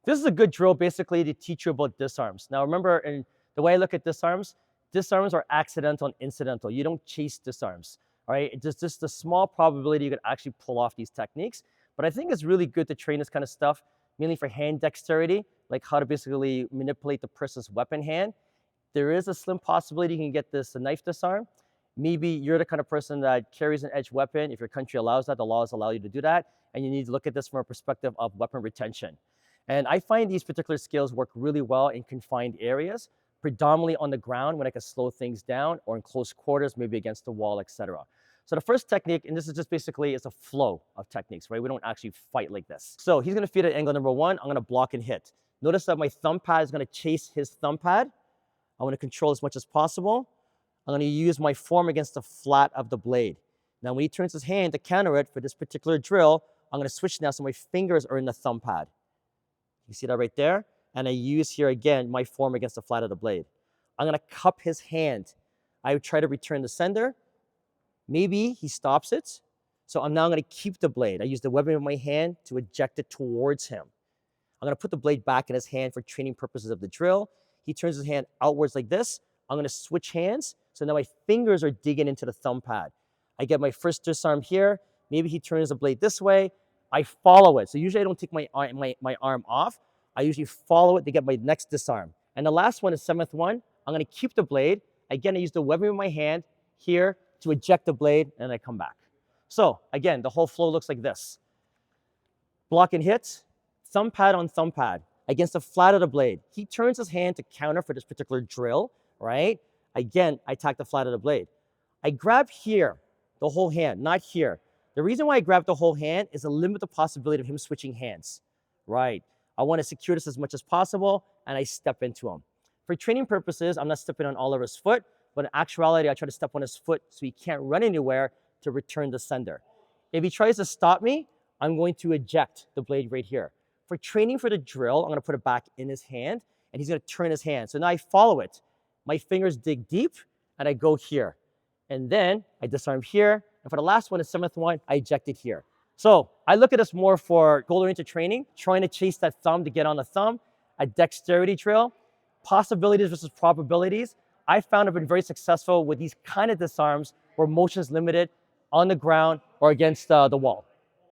This is a good drill basically to teach you about disarms. Now remember, in the way I look at disarms are accidental and incidental. You don't chase disarms, all right? It's just a small probability you could actually pull off these techniques. But I think it's really good to train this kind of stuff, mainly for hand dexterity, like how to basically manipulate the person's weapon hand. There is a slim possibility you can get this knife disarm. Maybe you're the kind of person that carries an edged weapon. If your country allows that, the laws allow you to do that. And you need to look at this from a perspective of weapon retention. And I find these particular skills work really well in confined areas, predominantly on the ground when I can slow things down, or in close quarters, maybe against the wall, etc. So the first technique, and this is just basically, it's a flow of techniques, right? We don't actually fight like this. So he's gonna feed at angle number 1. I'm gonna block and hit. Notice that my thumb pad is gonna chase his thumb pad. I wanna control as much as possible. I'm gonna use my form against the flat of the blade. Now when he turns his hand to counter it for this particular drill, I'm gonna switch now so my fingers are in the thumb pad. You see that right there? And I use here again my form against the flat of the blade. I'm gonna cup his hand. I would try to return the sender. Maybe he stops it. So I'm now gonna keep the blade. I use the weapon of my hand to eject it towards him. I'm gonna put the blade back in his hand for training purposes of the drill. He turns his hand outwards like this. I'm gonna switch hands. So now my fingers are digging into the thumb pad. I get my first disarm here. Maybe he turns the blade this way. I follow it. So usually I don't take my arm off. I usually follow it to get my next disarm. And the last one is 7th one. I'm gonna keep the blade. Again, I use the weapon in my hand here to eject the blade, and I come back. So again, the whole flow looks like this. Block and hit, thumb pad on thumb pad against the flat of the blade. He turns his hand to counter for this particular drill, right? Again, I attack the flat of the blade. I grab here, the whole hand, not here. The reason why I grab the whole hand is to limit the possibility of him switching hands, right? I want to secure this as much as possible, and I step into him. For training purposes, I'm not stepping on Oliver's foot, but in actuality, I try to step on his foot so he can't run anywhere to return the sender. If he tries to stop me, I'm going to eject the blade right here. For training for the drill, I'm going to put it back in his hand, and he's going to turn his hand. So now I follow it. My fingers dig deep, and I go here. And then I disarm here. And for the last one, the 7th one, I eject it here. So I look at this more for goal-oriented training, trying to chase that thumb to get on the thumb, a dexterity drill, possibilities versus probabilities. I found I've been very successful with these kind of disarms where motion is limited on the ground or against the wall.